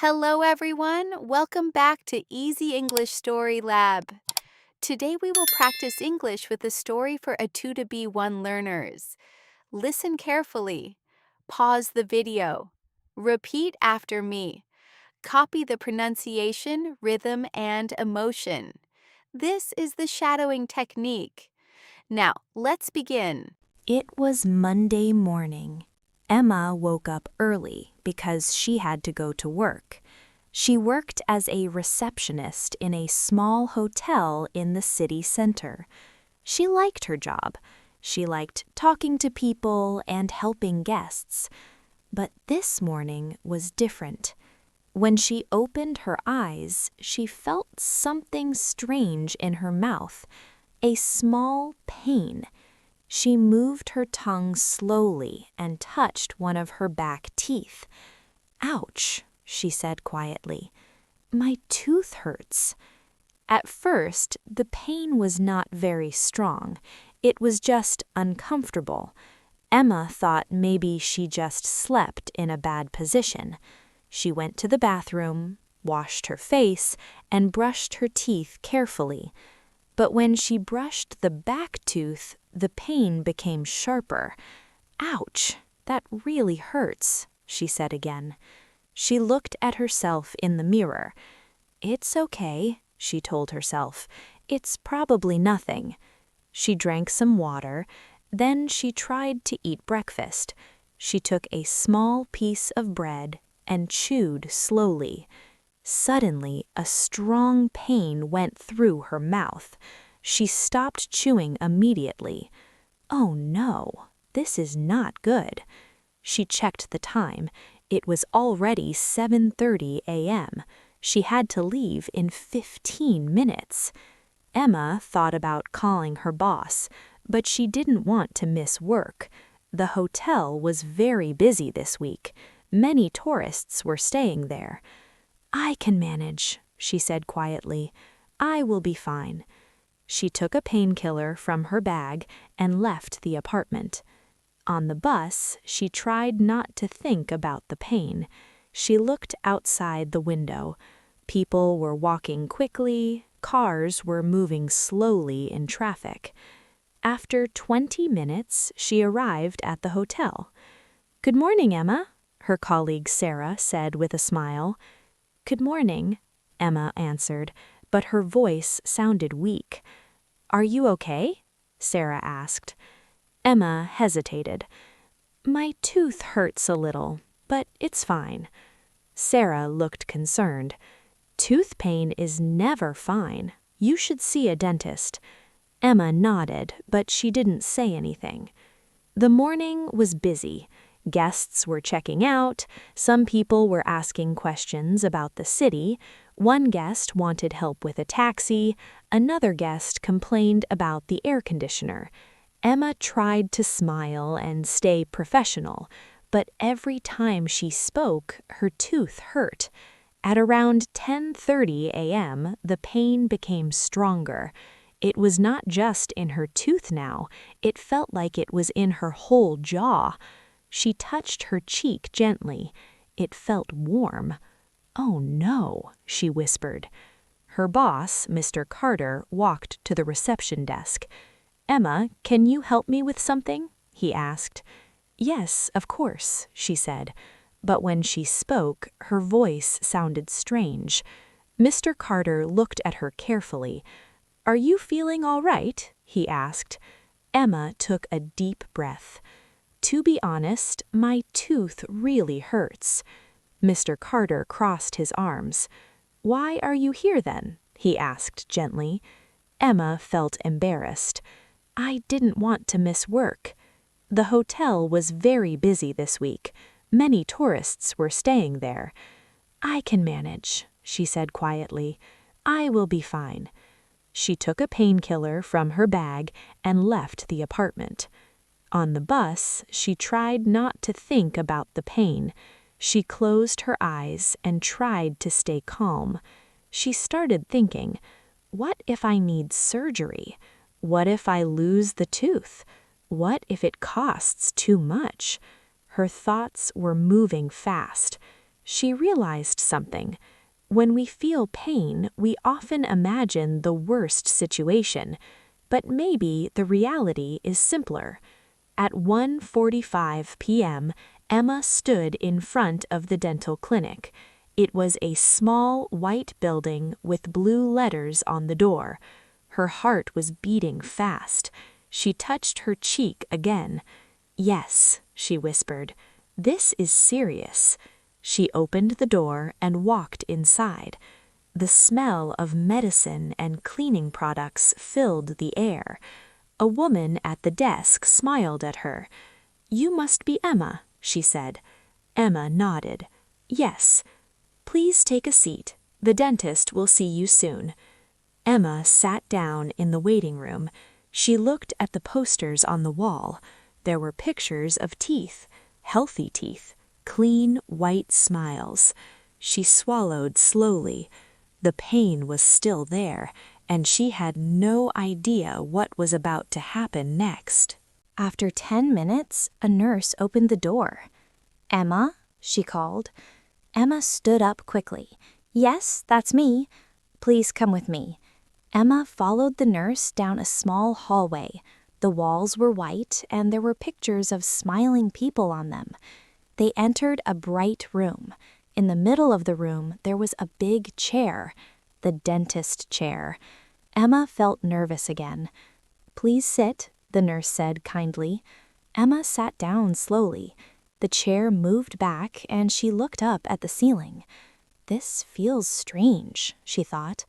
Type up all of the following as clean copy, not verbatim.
Hello, everyone. Welcome back to Easy English Story Lab. Today we will practice English with a story for a 2 to B1 learners. Listen carefully. Pause the video. Repeat after me. Copy the pronunciation, rhythm, and emotion. This is the shadowing technique. Now, let's begin. It was Monday morning. Emma woke up early because she had to go to work. She worked as a receptionist in a small hotel in the city center. She liked her job. She liked talking to people and helping guests. But this morning was different. When she opened her eyes, she felt something strange in her mouth, a small pain. She moved her tongue slowly and touched one of her back teeth. "Ouch," she said quietly. "My tooth hurts." At first, the pain was not very strong. It was just uncomfortable. Emma thought maybe she just slept in a bad position. She went to the bathroom, washed her face, and brushed her teeth carefully. But when she brushed the back tooth, the pain became sharper. "Ouch, that really hurts," she said again. She looked at herself in the mirror. "It's okay," she told herself. "It's probably nothing." She drank some water. Then she tried to eat breakfast. She took a small piece of bread and chewed slowly. Suddenly, a strong pain went through her mouth. She stopped chewing immediately. "Oh no, this is not good." She checked the time. It was already 7:30 a.m. She had to leave in 15 minutes. Emma thought about calling her boss, but she didn't want to miss work. The hotel was very busy this week. Many tourists were staying there. "I can manage," she said quietly. "I will be fine." She took a painkiller from her bag and left the apartment. On the bus, she tried not to think about the pain. She looked outside the window. People were walking quickly. Cars were moving slowly in traffic. After 20 minutes, she arrived at the hotel. "Good morning, Emma," her colleague Sarah said with a smile. "Good morning," Emma answered, but her voice sounded weak. "Are you okay?" Sarah asked. Emma hesitated. "My tooth hurts a little, but it's fine." Sarah looked concerned. "Tooth pain is never fine. You should see a dentist." Emma nodded, but she didn't say anything. The morning was busy. Guests were checking out. Some people were asking questions about the city. One guest wanted help with a taxi. Another guest complained about the air conditioner. Emma tried to smile and stay professional, but every time she spoke, her tooth hurt. At around 10:30 a.m., the pain became stronger. It was not just in her tooth now. It felt like it was in her whole jaw. She touched her cheek gently. It felt warm. "Oh no," she whispered. Her boss, Mr. Carter, walked to the reception desk. "Emma, can you help me with something?" he asked. "Yes, of course," she said. But when she spoke, her voice sounded strange. Mr. Carter looked at her carefully. "Are you feeling all right?" he asked. Emma took a deep breath. "To be honest, my tooth really hurts." Mr. Carter crossed his arms. "Why are you here then?" he asked gently. Emma felt embarrassed. "I didn't want to miss work." The hotel was very busy this week. Many tourists were staying there. "I can manage," she said quietly. "I will be fine." She took a painkiller from her bag and left the apartment. On the bus, she tried not to think about the pain. She closed her eyes and tried to stay calm. She started thinking, what if I need surgery? What if I lose the tooth? What if it costs too much? Her thoughts were moving fast. She realized something. When we feel pain, we often imagine the worst situation, but maybe the reality is simpler. At 1:45 p.m., Emma stood in front of the dental clinic. It was a small white building with blue letters on the door. Her heart was beating fast. She touched her cheek again. "Yes," she whispered. "This is serious." She opened the door and walked inside. The smell of medicine and cleaning products filled the air. A woman at the desk smiled at her. "You must be Emma," she said. Emma nodded. "Yes. Please take a seat. The dentist will see you soon." Emma sat down in the waiting room. She looked at the posters on the wall. There were pictures of teeth, healthy teeth, clean white smiles. She swallowed slowly. The pain was still there, and she had no idea what was about to happen next. After 10 minutes, a nurse opened the door. "Emma?" she called. Emma stood up quickly. "Yes, that's me. Please come with me." Emma followed the nurse down a small hallway. The walls were white, and there were pictures of smiling people on them. They entered a bright room. In the middle of the room, there was a big chair, the dentist chair. Emma felt nervous again. "Please sit," the nurse said kindly. Emma sat down slowly. The chair moved back, and she looked up at the ceiling. "This feels strange," she thought.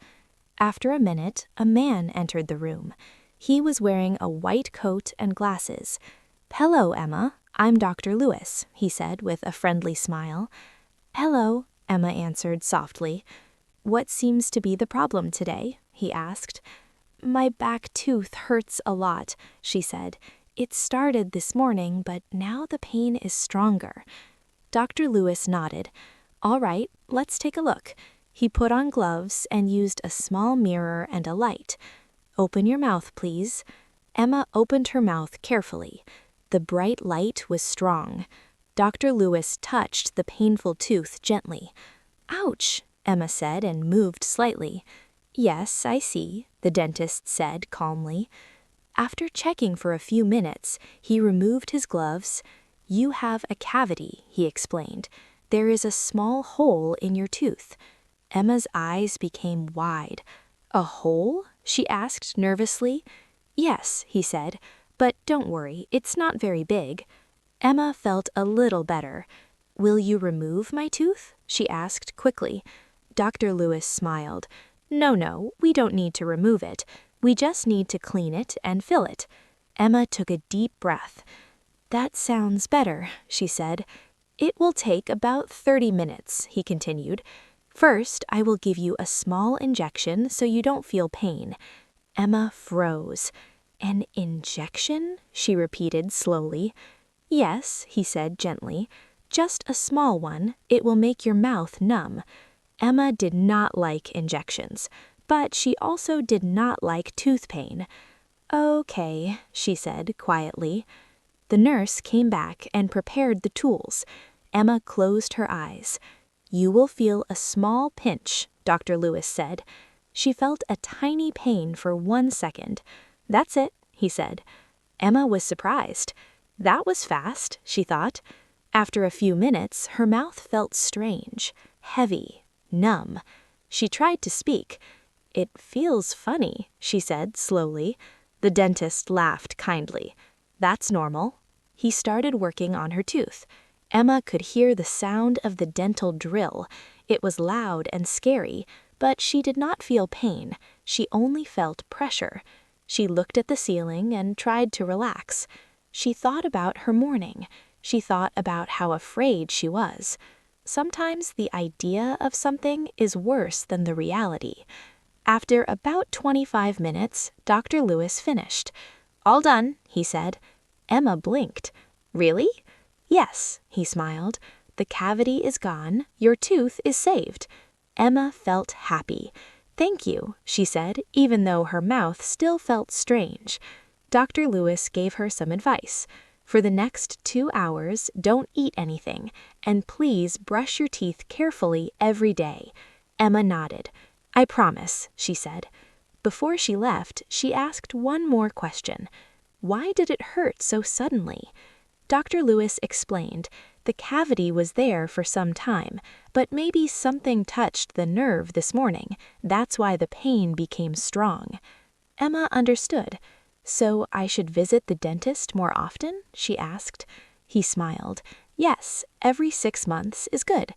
After a minute, a man entered the room. He was wearing a white coat and glasses. "Hello, Emma. I'm Dr. Lewis," he said with a friendly smile. "Hello," Emma answered softly. "What seems to be the problem today?" he asked. "My back tooth hurts a lot," she said. "It started this morning, but now the pain is stronger." Dr. Lewis nodded. "All right, let's take a look." He put on gloves and used a small mirror and a light. "Open your mouth, please." Emma opened her mouth carefully. The bright light was strong. Dr. Lewis touched the painful tooth gently. "Ouch," Emma said and moved slightly. "Yes, I see," the dentist said calmly. After checking for a few minutes, he removed his gloves. "You have a cavity," he explained. "There is a small hole in your tooth." Emma's eyes became wide. "A hole?" she asked nervously. "Yes," he said, "but don't worry, it's not very big." Emma felt a little better. "Will you remove my tooth?" she asked quickly. Dr. Lewis smiled. No, we don't need to remove it. We just need to clean it and fill it." Emma took a deep breath. "That sounds better," she said. "It will take about 30 minutes," he continued. "First, I will give you a small injection so you don't feel pain." Emma froze. "An injection?" she repeated slowly. "Yes," he said gently. "Just a small one. It will make your mouth numb." Emma did not like injections, but she also did not like tooth pain. "Okay," she said quietly. The nurse came back and prepared the tools. Emma closed her eyes. "You will feel a small pinch," Dr. Lewis said. She felt a tiny pain for 1 second. "That's it," he said. Emma was surprised. That was fast, she thought. After a few minutes, her mouth felt strange, heavy, numb. She tried to speak. "It feels funny," she said slowly. The dentist laughed kindly. "That's normal." He started working on her tooth. Emma could hear the sound of the dental drill. It was loud and scary, but she did not feel pain. She only felt pressure. She looked at the ceiling and tried to relax. She thought about her morning. She thought about how afraid she was. Sometimes the idea of something is worse than the reality. After about 25 minutes, Dr. Lewis finished. "All done," he said. Emma blinked. "Really?" "Yes," he smiled. "The cavity is gone. Your tooth is saved." Emma felt happy. "Thank you," she said, even though her mouth still felt strange. Dr. Lewis gave her some advice. For the next 2 hours, don't eat anything, and please brush your teeth carefully every day. Emma nodded. I promise, she said. Before she left, she asked one more question. Why did it hurt so suddenly? Dr. Lewis explained the cavity was there for some time, but maybe something touched the nerve this morning. That's why the pain became strong. Emma understood. So I should visit the dentist more often? She asked. He smiled. Yes, every 6 months is good.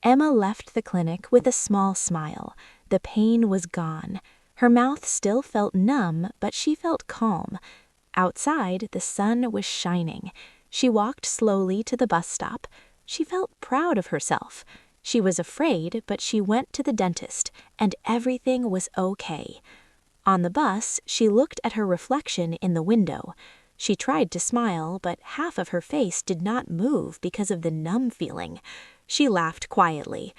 Emma left the clinic with a small smile. The pain was gone. Her mouth still felt numb, but she felt calm. Outside, the sun was shining. She walked slowly to the bus stop. She felt proud of herself. She was afraid, but she went to the dentist, and everything was okay. On the bus, she looked at her reflection in the window. She tried to smile, but half of her face did not move because of the numb feeling. She laughed quietly.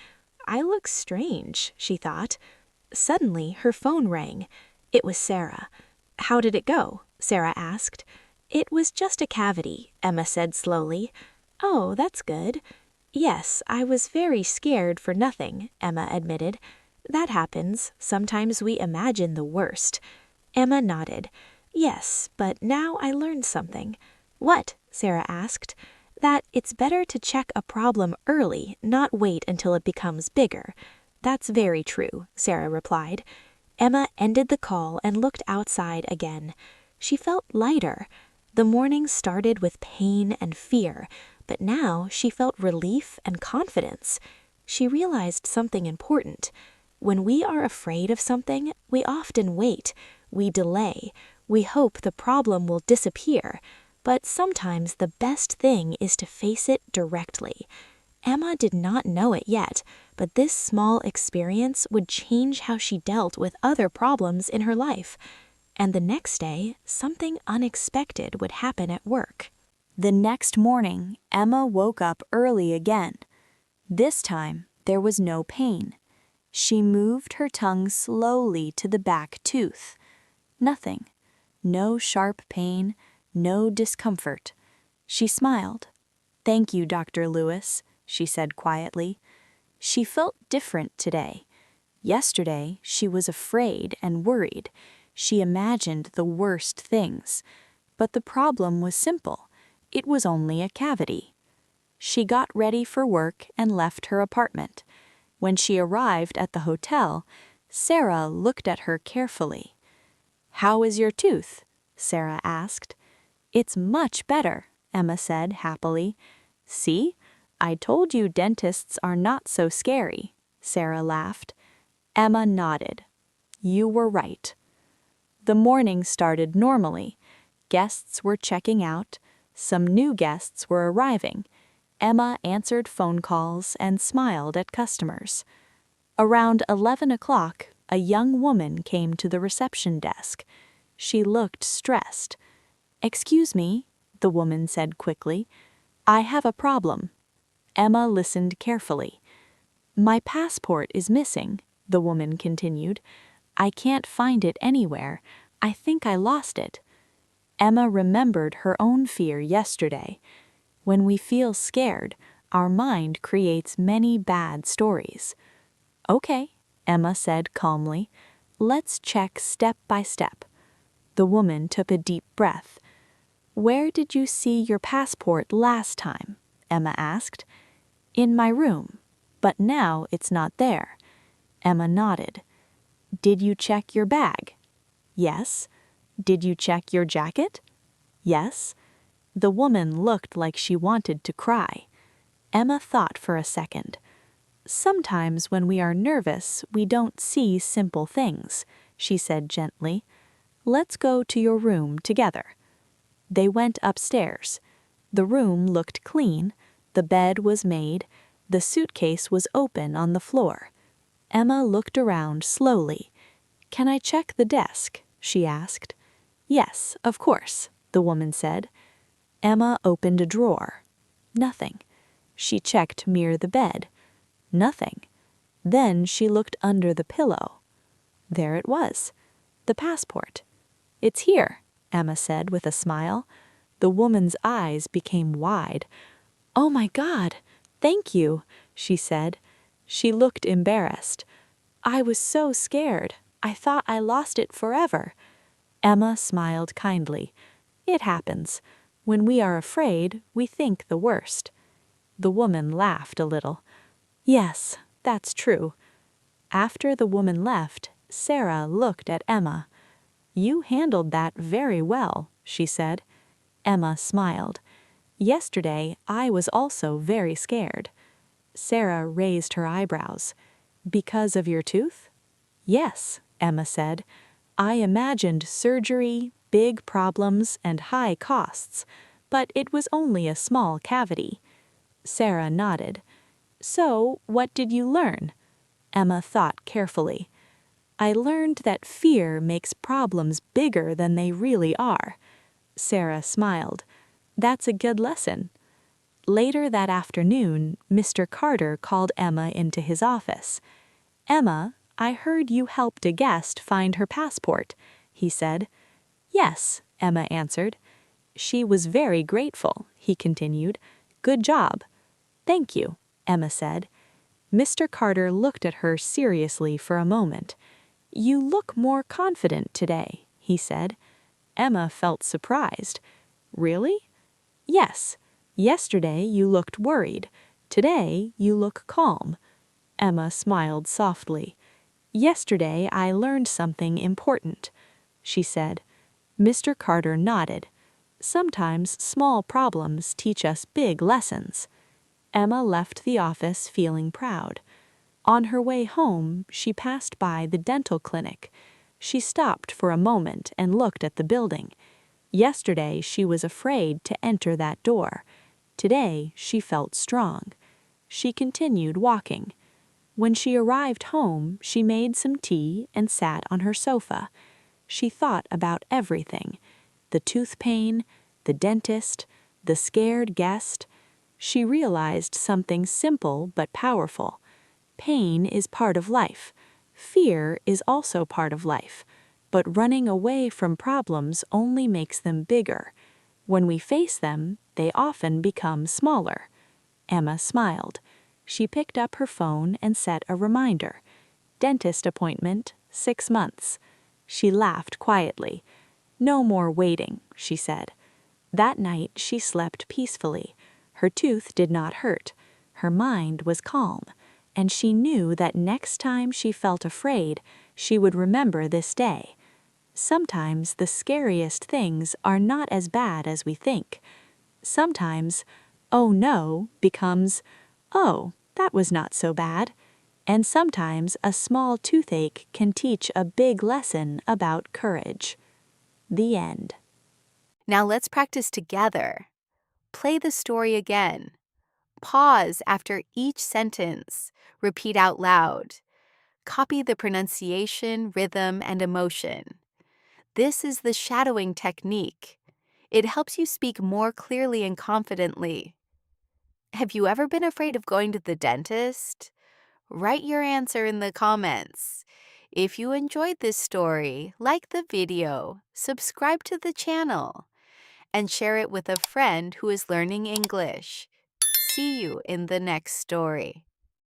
I look strange, she thought. Suddenly, her phone rang. It was Sarah. How did it go? Sarah asked. It was just a cavity, Emma said slowly. Oh, that's good. Yes, I was very scared for nothing, Emma admitted. That happens. Sometimes we imagine the worst. Emma nodded. Yes, but now I learned something. What? Sarah asked. That it's better to check a problem early, not wait until it becomes bigger. That's very true, Sarah replied. Emma ended the call and looked outside again. She felt lighter. The morning started with pain and fear, but now she felt relief and confidence. She realized something important. When we are afraid of something, we often wait, we delay, we hope the problem will disappear, but sometimes the best thing is to face it directly. Emma did not know it yet, but this small experience would change how she dealt with other problems in her life. And the next day, something unexpected would happen at work. The next morning, Emma woke up early again. This time, there was no pain. She moved her tongue slowly to the back tooth. Nothing. No sharp pain, no discomfort. She smiled. Thank you, Dr. Lewis, she said quietly. She felt different today. Yesterday, she was afraid and worried. She imagined the worst things. But the problem was simple. It was only a cavity. She got ready for work and left her apartment. When she arrived at the hotel, Sarah looked at her carefully. How is your tooth? Sarah asked. It's much better, Emma said happily. See? I told you dentists are not so scary, Sarah laughed. Emma nodded. You were right. The morning started normally. Guests were checking out. Some new guests were arriving. Emma answered phone calls and smiled at customers. Around 11 o'clock, a young woman came to the reception desk. She looked stressed. Excuse me, the woman said quickly. I have a problem. Emma listened carefully. My passport is missing, the woman continued. I can't find it anywhere. I think I lost it. Emma remembered her own fear yesterday. When we feel scared, our mind creates many bad stories. Okay, Emma said calmly. Let's check step by step. The woman took a deep breath. Where did you see your passport last time? Emma asked. In my room, but now it's not there. Emma nodded. Did you check your bag? Yes. Did you check your jacket? Yes. The woman looked like she wanted to cry. Emma thought for a second. Sometimes when we are nervous, we don't see simple things, she said gently. Let's go to your room together. They went upstairs. The room looked clean. The bed was made. The suitcase was open on the floor. Emma looked around slowly. Can I check the desk? She asked. Yes, of course, the woman said. Emma opened a drawer. Nothing. She checked near the bed. Nothing. Then she looked under the pillow. There it was. The passport. It's here, Emma said with a smile. The woman's eyes became wide. "Oh my God, thank you," she said. She looked embarrassed. "I was so scared. I thought I lost it forever." Emma smiled kindly. "It happens. When we are afraid, we think the worst." The woman laughed a little. "Yes, that's true." After the woman left, Sarah looked at Emma. "You handled that very well," she said. Emma smiled. "Yesterday, I was also very scared." Sarah raised her eyebrows. "Because of your tooth?" "Yes," Emma said. "I imagined surgery, big problems, and high costs, but it was only a small cavity." Sarah nodded. "So, what did you learn?" Emma thought carefully. "I learned that fear makes problems bigger than they really are." Sarah smiled. "That's a good lesson." Later that afternoon, Mr. Carter called Emma into his office. "Emma, I heard you helped a guest find her passport," he said. "Yes," Emma answered. "She was very grateful," he continued. "Good job." "Thank you," Emma said. Mr. Carter looked at her seriously for a moment. "You look more confident today," he said. Emma felt surprised. "Really?" "Yes. Yesterday you looked worried. Today you look calm." Emma smiled softly. "Yesterday I learned something important," she said. Mr. Carter nodded. "Sometimes small problems teach us big lessons." Emma left the office feeling proud. On her way home, she passed by the dental clinic. She stopped for a moment and looked at the building. Yesterday, she was afraid to enter that door. Today, she felt strong. She continued walking. When she arrived home, she made some tea and sat on her sofa. She thought about everything: the tooth pain, the dentist, the scared guest. She realized something simple but powerful. Pain is part of life. Fear is also part of life. But running away from problems only makes them bigger. When we face them, they often become smaller. Emma smiled. She picked up her phone and set a reminder. Dentist appointment, 6 months. She laughed quietly. "No more waiting," she said. That night she slept peacefully. Her tooth did not hurt. Her mind was calm. And she knew that next time she felt afraid, she would remember this day. Sometimes the scariest things are not as bad as we think. Sometimes, "Oh no," becomes, "Oh, that was not so bad." And sometimes a small toothache can teach a big lesson about courage. The end. Now let's practice together. Play the story again. Pause after each sentence. Repeat out loud. Copy the pronunciation, rhythm, and emotion. This is the shadowing technique. It helps you speak more clearly and confidently. Have you ever been afraid of going to the dentist? Write your answer in the comments. If you enjoyed this story, like the video, subscribe to the channel, and share it with a friend who is learning English. See you in the next story.